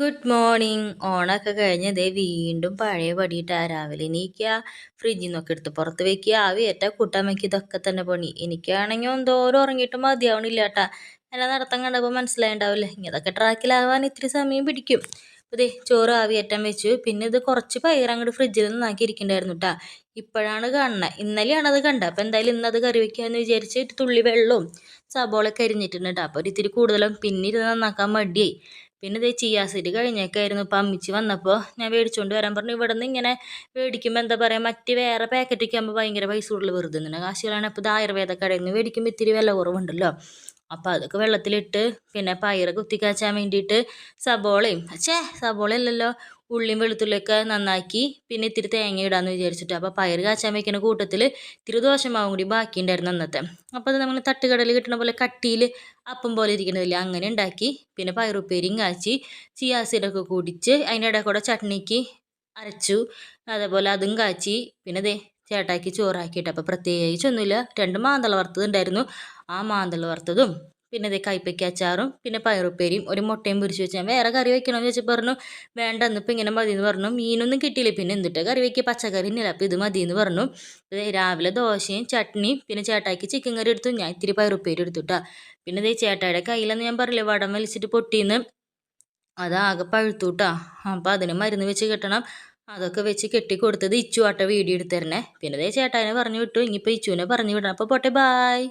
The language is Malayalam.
Good morning. ഓണൊക്കെ കഴിഞ്ഞ് ദേ വീണ്ടും പഴയ പടിയിട്ടാ. രാവിലെ എണീക്കുക, ഫ്രിഡ്ജിൽ നിന്നൊക്കെ എടുത്ത് പുറത്ത് വെക്കുക, ആവിയേറ്റാ കൂട്ടാൻ വയ്ക്കുക, ഇതൊക്കെ തന്നെ പണി. എനിക്കാണെങ്കിൽ എന്തോരം ഉറങ്ങിയിട്ട് മതിയാവണില്ല കേട്ടാ. എന്നെ നടത്തം കണ്ടപ്പോൾ മനസ്സിലായിണ്ടാവില്ലേ, ഇതൊക്കെ ട്രാക്കിലാവാൻ ഇത്തിരി സമയം പിടിക്കും. അപ്പോൾ ദേ ചോറ് ആവിയേറ്റാൻ വെച്ചു. പിന്നെ ഇത് കുറച്ച് പയർ അങ്ങോട്ട് ഫ്രിഡ്ജിൽ നന്നാക്കി ഇരിക്കണ്ടായിരുന്നു കേട്ടാ. ഇപ്പോഴാണ് കാണുന്നത്. ഇന്നലെയാണ് അത് കണ്ടത്. അപ്പോൾ എന്തായാലും ഇന്നത് കറി വയ്ക്കാമെന്ന് വിചാരിച്ച് തുള്ളി വെള്ളവും സബോളയൊക്കെ അരിഞ്ഞിട്ടുണ്ട് കേട്ടോ. അപ്പോൾ ഒരു ഇത്തിരി കൂടുതലും പിന്നെ ഇത് നന്നാക്കാൻ മടിയായി. പിന്നെ ഇതേ ചിയാ സീഡ് കഴിഞ്ഞൊക്കെയായിരുന്നു. ഇപ്പം അമ്മിച്ചി വന്നപ്പോൾ ഞാൻ മേടിച്ചുകൊണ്ട് വരാൻ പറഞ്ഞു. ഇവിടെ നിന്ന് ഇങ്ങനെ മേടിക്കുമ്പോൾ എന്താ പറയുക, മറ്റ് വേറെ പാക്കറ്റൊക്കെ ആകുമ്പോൾ ഭയങ്കര പൈസ കൂടുതൽ വെറുതെ തന്നെ കാശുകളാണ്. ഇപ്പോൾ ഇത് ആയുർവേദ കടയിൽ നിന്ന് മേടിക്കുമ്പോൾ ഇത്തിരി വില കുറവുണ്ടല്ലോ. അപ്പോൾ അതൊക്കെ വെള്ളത്തിലിട്ട് പിന്നെ പയറ് കുത്തി കാച്ചാൻ വേണ്ടിയിട്ട് സബോളയല്ലല്ലോ, ഉള്ളിയും വെളുത്തുള്ളിയൊക്കെ നന്നാക്കി പിന്നെ ഇത്തിരി തേങ്ങ ഇടാമെന്ന് വിചാരിച്ചിട്ട്. അപ്പോൾ പയറ് കാച്ചാൻ വയ്ക്കുന്ന കൂട്ടത്തിൽ ഇത്തിരി ദോശമാവും കൂടി ബാക്കിയുണ്ടായിരുന്നു അന്നത്തെ. അപ്പോൾ അത് നമ്മൾ തട്ടുകടയിൽ കിട്ടുന്ന പോലെ കട്ടിയിൽ അപ്പം പോലെ ഇരിക്കണതില്ല, അങ്ങനെ ഉണ്ടാക്കി. പിന്നെ പയറുപ്പേരിയും കാച്ചി ചിയാ സീഡൊക്കെ കുടിച്ച് അതിൻ്റെ ഇടയിൽ കൂടെ ചട്നിക്ക് അരച്ചു. അതേപോലെ അതും കാച്ചി. പിന്നെ ദേ ചേട്ടാക്കി ചോറാക്കിയിട്ട്. അപ്പോൾ പ്രത്യേകിച്ചൊന്നുമില്ല, 2 മാന്തള വറുത്തത് ഉണ്ടായിരുന്നു. ആ മാന്തള വറുത്തതും പിന്നെ ദേ കൈപ്പയ്ക്ക അച്ചാറും പിന്നെ പയറുപ്പേരിയും ഒരു മുട്ടയും പൊരിച്ച് വെച്ച്. ഞാൻ വേറെ കറി വെക്കണമെന്ന് ചോദിച്ചാൽ പറഞ്ഞു വേണ്ട, ഇന്നിപ്പോൾ ഇങ്ങനെ മതി എന്ന് പറഞ്ഞു. മീനൊന്നും കിട്ടിയില്ല, പിന്നെ എന്തിട്ട് കറി വയ്ക്കുക, പച്ചക്കറി ഇല്ല, അപ്പോൾ ഇത് മതി എന്ന് പറഞ്ഞു. രാവിലെ ദോശയും ചട്നിയും പിന്നെ ചേട്ടാക്കി ചിക്കൻ കറി എടുത്തു, ഞാൻ ഇത്തിരി പയറുപ്പേരി എടുത്തു കേട്ടോ. പിന്നെ ദേ ചേട്ടായുടെ കയ്യിലെന്ന് ഞാൻ പറഞ്ഞില്ലേ വടം വലിച്ചിട്ട് പൊട്ടിയെന്ന്, അതാകെ പഴുത്തു കേട്ടോ. അപ്പോൾ അതിന് മരുന്ന് വെച്ച് കെട്ടണം. അതൊക്കെ വെച്ച് കെട്ടി കൊടുത്തത് ഇച്ചു ആട്ട വീഡിയോ എടുത്തരണേ. പിന്നെ ദേ ചേട്ടാനെ പറഞ്ഞു വിട്ടു. ഇനിയിപ്പോൾ ഇച്ചുവിനെ പറഞ്ഞു വിടണം. അപ്പോൾ പോട്ടെ, ബായ്.